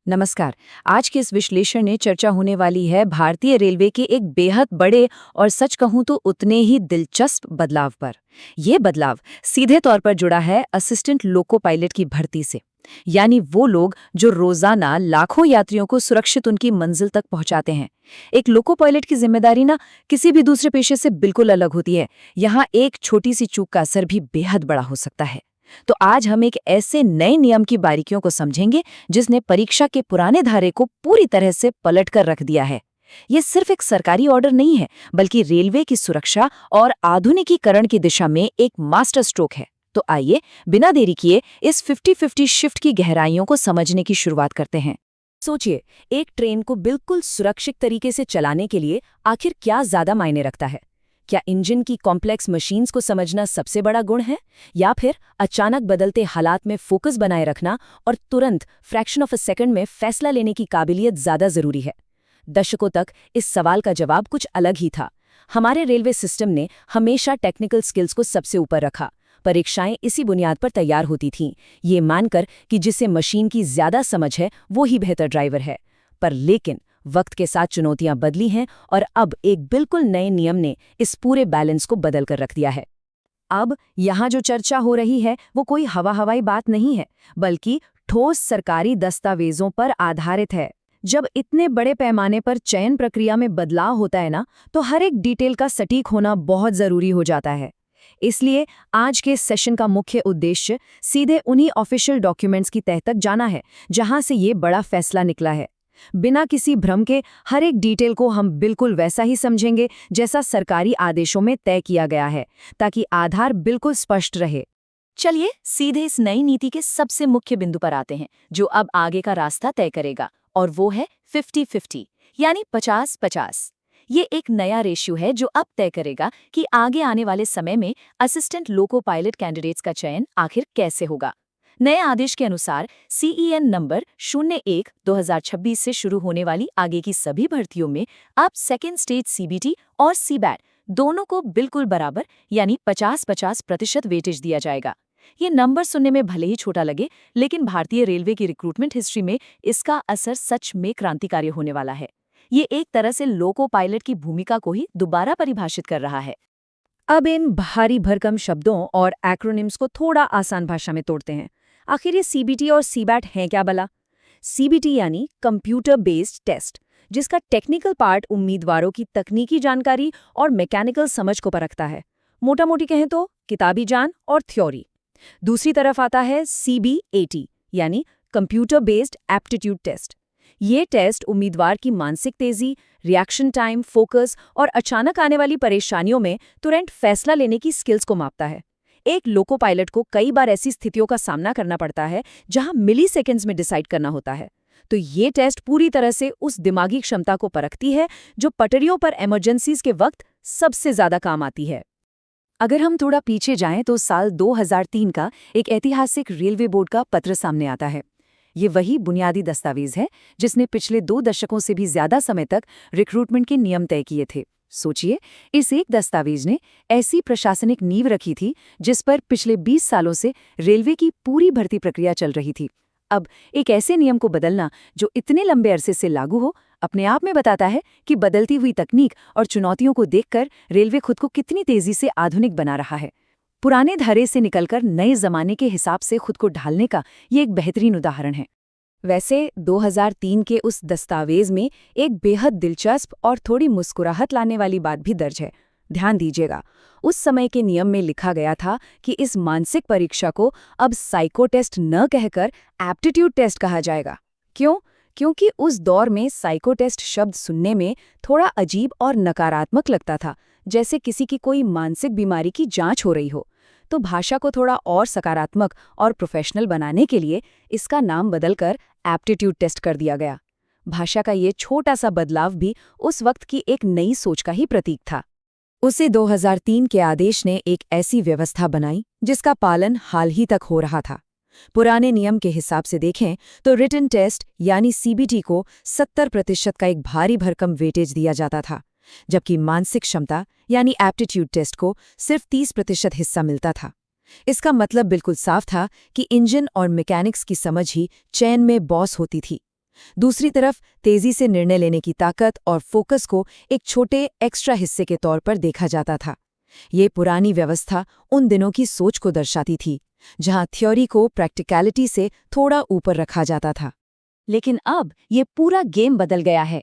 नमस्कार। आज के इस विश्लेषण में चर्चा होने वाली है भारतीय रेलवे के एक बेहद बड़े और सच कहूं तो उतने ही दिलचस्प बदलाव पर। यह बदलाव सीधे तौर पर जुड़ा है असिस्टेंट लोको पायलट की भर्ती से, यानी वो लोग जो रोजाना लाखों यात्रियों को सुरक्षित उनकी मंजिल तक पहुंचाते हैं। एक लोको पायलट की जिम्मेदारी ना किसी भी दूसरे पेशे से बिल्कुल अलग होती है। यहाँ एक छोटी सी चूक का असर भी बेहद बड़ा हो सकता है। तो आज हम एक ऐसे नए नियम की बारीकियों को समझेंगे जिसने परीक्षा के पुराने धारे को पूरी तरह से पलट कर रख दिया है। ये सिर्फ एक सरकारी ऑर्डर नहीं है, बल्कि रेलवे की सुरक्षा और आधुनिकीकरण की दिशा में एक मास्टर स्ट्रोक है। तो आइए बिना देरी किए इस 50-50 शिफ्ट की गहराइयों को समझने की शुरुआत करते हैं। सोचिए, एक ट्रेन को बिल्कुल सुरक्षित तरीके से चलाने के लिए आखिर क्या ज्यादा मायने रखता है? क्या इंजन की कॉम्प्लेक्स मशीन्स को समझना सबसे बड़ा गुण है, या फिर अचानक बदलते हालात में फोकस बनाए रखना और तुरंत फ्रैक्शन ऑफ अ सेकंड में फैसला लेने की काबिलियत ज्यादा जरूरी है? दशकों तक इस सवाल का जवाब कुछ अलग ही था। हमारे रेलवे सिस्टम ने हमेशा टेक्निकल स्किल्स को सबसे ऊपर रखा। परीक्षाएं इसी बुनियाद पर तैयार होती थीं, ये मानकर कि जिसे मशीन की ज्यादा समझ है वो ही बेहतर ड्राइवर है। पर लेकिन वक्त के साथ चुनौतियां बदली हैं और अब एक बिल्कुल नए नियम ने इस पूरे बैलेंस को बदल कर रख दिया है। अब यहाँ जो चर्चा हो रही है वो कोई हवाई बात नहीं है, बल्कि ठोस सरकारी दस्तावेजों पर आधारित है। जब इतने बड़े पैमाने पर चयन प्रक्रिया में बदलाव होता है ना, तो हर एक डिटेल का सटीक होना बहुत जरूरी हो जाता है। इसलिए आज के सेशन का मुख्य उद्देश्य सीधे उन्हीं ऑफिशियल डॉक्यूमेंट्स की तह तक जाना है जहां से ये बड़ा फैसला निकला है। बिना किसी भ्रम के हर एक डिटेल को हम बिल्कुल वैसा ही समझेंगे जैसा सरकारी आदेशों में तय किया गया है, ताकि आधार बिल्कुल स्पष्ट रहे। चलिए सीधे इस नई नीति के सबसे मुख्य बिंदु पर आते हैं, जो अब आगे का रास्ता तय करेगा, और वो है 50-50 यानी 50-50। ये एक नया रेशियो है जो अब तय करेगा कि आगे आने वाले समय में असिस्टेंट लोको पायलट कैंडिडेट्स का चयन आखिर कैसे होगा। नए आदेश के अनुसार CEN नंबर 01/2026 से शुरू होने वाली आगे की सभी भर्तियों में अब सेकेंड स्टेज CBT और CBAT दोनों को बिल्कुल बराबर यानी 50-50% वेटेज दिया जाएगा। ये नंबर सुनने में भले ही छोटा लगे, लेकिन भारतीय रेलवे की रिक्रूटमेंट हिस्ट्री में इसका असर सच में क्रांतिकारी होने वाला है। ये एक तरह से लोको पायलट की भूमिका को ही दोबारा परिभाषित कर रहा है। अब इन भारी भरकम शब्दों और एक्रोनिम्स को थोड़ा आसान भाषा में तोड़ते हैं। आखिर ये CBT और CBAT हैं क्या भला? CBT यानी कंप्यूटर बेस्ड टेस्ट, जिसका टेक्निकल पार्ट उम्मीदवारों की तकनीकी जानकारी और मैकेनिकल समझ को परखता है। मोटा मोटी कहें तो किताबी जान और थ्योरी। दूसरी तरफ आता है CBAT यानी कंप्यूटर बेस्ड एप्टीट्यूड टेस्ट। ये टेस्ट उम्मीदवार की मानसिक तेजी, रिएक्शन टाइम, फोकस और अचानक आने वाली परेशानियों में तुरंत फैसला लेने की स्किल्स को मापता है। एक लोको पायलट को कई बार ऐसी स्थितियों का सामना करना पड़ता है जहां मिली सेकेंड्स में डिसाइड करना होता है। तो ये टेस्ट पूरी तरह से उस दिमागी क्षमता को परखती है जो पटरियों पर इमरजेंसीज के वक्त सबसे ज्यादा काम आती है। अगर हम थोड़ा पीछे जाएं तो साल 2003 का एक ऐतिहासिक रेलवे बोर्ड का पत्र सामने आता है। ये वही बुनियादी दस्तावेज है जिसने पिछले 2 दशकों से भी ज्यादा समय तक रिक्रूटमेंट के नियम तय किए थे। सोचिए, इस एक दस्तावेज ने ऐसी प्रशासनिक नींव रखी थी जिस पर पिछले 20 सालों से रेलवे की पूरी भर्ती प्रक्रिया चल रही थी। अब एक ऐसे नियम को बदलना जो इतने लंबे अरसे से लागू हो, अपने आप में बताता है कि बदलती हुई तकनीक और चुनौतियों को देखकर रेलवे खुद को कितनी तेजी से आधुनिक बना रहा है। पुराने धरे से निकलकर नए जमाने के हिसाब से खुद को ढालने का ये एक बेहतरीन उदाहरण है। वैसे 2003 के उस दस्तावेज में एक बेहद दिलचस्प और थोड़ी मुस्कुराहट लाने वाली बात भी दर्ज है। ध्यान दीजिएगा, उस समय के नियम में लिखा गया था कि इस मानसिक परीक्षा को अब साइको टेस्ट न कहकर एप्टीट्यूड टेस्ट कहा जाएगा। क्यों? क्योंकि उस दौर में साइको टेस्ट शब्द सुनने में थोड़ा अजीब और नकारात्मक लगता था, जैसे किसी की कोई मानसिक बीमारी की जांच हो रही हो। तो भाषा को थोड़ा और सकारात्मक और प्रोफेशनल बनाने के लिए इसका नाम बदलकर एप्टीट्यूड टेस्ट कर दिया गया। भाषा का ये छोटा सा बदलाव भी उस वक्त की एक नई सोच का ही प्रतीक था। उसे 2003 के आदेश ने एक ऐसी व्यवस्था बनाई जिसका पालन हाल ही तक हो रहा था। पुराने नियम के हिसाब से देखें तो रिटन टेस्ट यानी CBT को 70% का एक भारी भरकम वेटेज दिया जाता था, जबकि मानसिक क्षमता यानी एप्टीट्यूड टेस्ट को सिर्फ 30% हिस्सा मिलता था। इसका मतलब बिल्कुल साफ था कि इंजन और मैकेनिक्स की समझ ही चयन में बॉस होती थी। दूसरी तरफ तेजी से निर्णय लेने की ताकत और फोकस को एक छोटे एक्स्ट्रा हिस्से के तौर पर देखा जाता था। ये पुरानी व्यवस्था उन दिनों की सोच को दर्शाती थी, जहां थ्योरी को प्रैक्टिकलिटी से थोड़ा ऊपर रखा जाता था। लेकिन अब ये पूरा गेम बदल गया है।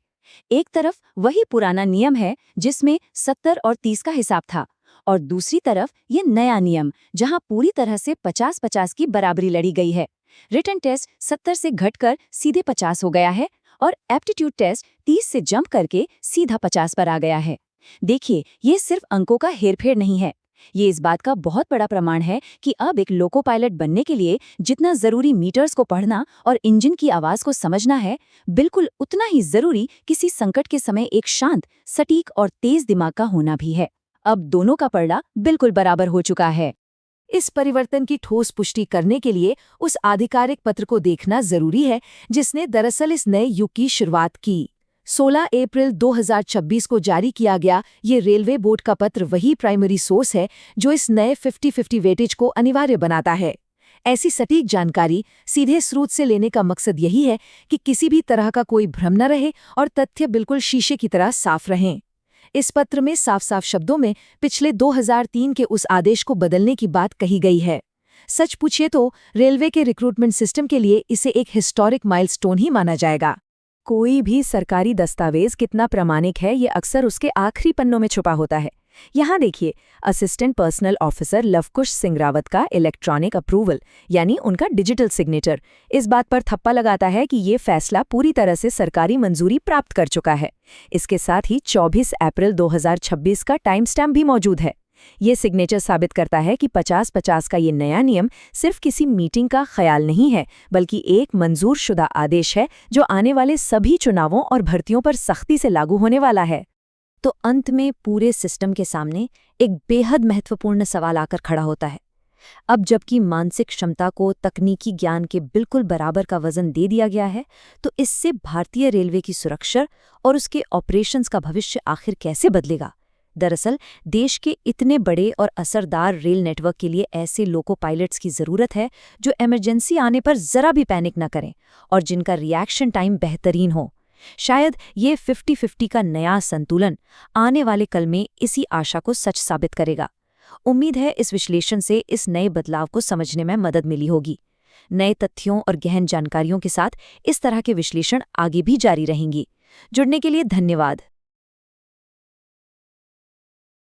एक तरफ वही पुराना नियम है जिसमें 70 और 30 का हिसाब था, और दूसरी तरफ ये नया नियम जहां पूरी तरह से 50-50 की बराबरी लड़ी गई है। रिटन टेस्ट 70 से घटकर सीधे 50 हो गया है और एप्टीट्यूड टेस्ट 30 से जंप करके सीधा 50 पर आ गया है। देखिए, ये सिर्फ अंकों का हेरफेर नहीं है, ये इस बात का बहुत बड़ा प्रमाण है कि अब एक लोको पायलट बनने के लिए जितना जरूरी मीटर्स को पढ़ना और इंजन की आवाज को समझना है, बिल्कुल उतना ही जरूरी किसी संकट के समय एक शांत, सटीक और तेज दिमाग का होना भी है। अब दोनों का पलड़ा बिल्कुल बराबर हो चुका है। इस परिवर्तन की ठोस पुष्टि करने के लिए उस आधिकारिक पत्र को देखना जरूरी है जिसने दरअसल इस नए युग की शुरुआत की। 16 अप्रैल 2026 को जारी किया गया ये रेलवे बोर्ड का पत्र वही प्राइमरी सोर्स है जो इस नए 50-50 वेटेज को अनिवार्य बनाता है। ऐसी सटीक जानकारी सीधे स्रोत से लेने का मकसद यही है कि किसी भी तरह का कोई भ्रम न रहे और तथ्य बिल्कुल शीशे की तरह साफ रहें। इस पत्र में साफ-साफ शब्दों में पिछले 2003 के उस आदेश को बदलने की बात कही गई है। सच पूछिए तो रेलवे के रिक्रूटमेंट सिस्टम के लिए इसे एक हिस्टोरिक माइलस्टोन ही माना जाएगा। कोई भी सरकारी दस्तावेज कितना प्रामाणिक है ये अक्सर उसके आखिरी पन्नों में छुपा होता है। यहाँ देखिए, assistant personal officer Lavkush Singh Rawat का इलेक्ट्रॉनिक अप्रूवल यानी उनका डिजिटल सिग्नेचर इस बात पर थप्पा लगाता है कि ये फैसला पूरी तरह से सरकारी मंजूरी प्राप्त कर चुका है। इसके साथ ही 24 अप्रैल 2026 का टाइम स्टैम्प भी मौजूद है। ये सिग्नेचर साबित करता है कि 50-50 का ये नया नियम सिर्फ किसी मीटिंग का ख्याल नहीं है, बल्कि एक मंजूर शुदा आदेश है जो आने वाले सभी चुनावों और भर्तियों पर सख्ती से लागू होने वाला है। तो अंत में पूरे सिस्टम के सामने एक बेहद महत्वपूर्ण सवाल आकर खड़ा होता है। अब जबकि मानसिक क्षमता को तकनीकी ज्ञान के बिल्कुल बराबर का वजन दे दिया गया है, तो इससे भारतीय रेलवे की सुरक्षा और उसके ऑपरेशंस का भविष्य आखिर कैसे बदलेगा? दरअसल देश के इतने बड़े और असरदार रेल नेटवर्क के लिए ऐसे लोको पायलट्स की ज़रूरत है जो इमरजेंसी आने पर ज़रा भी पैनिक न करें और जिनका रिएक्शन टाइम बेहतरीन हो। शायद ये 50-50 का नया संतुलन आने वाले कल में इसी आशा को सच साबित करेगा। उम्मीद है इस विश्लेषण से इस नए बदलाव को समझने में मदद मिली होगी। नए तथ्यों और गहन जानकारियों के साथ इस तरह के विश्लेषण आगे भी जारी रहेंगी। जुड़ने के लिए धन्यवाद।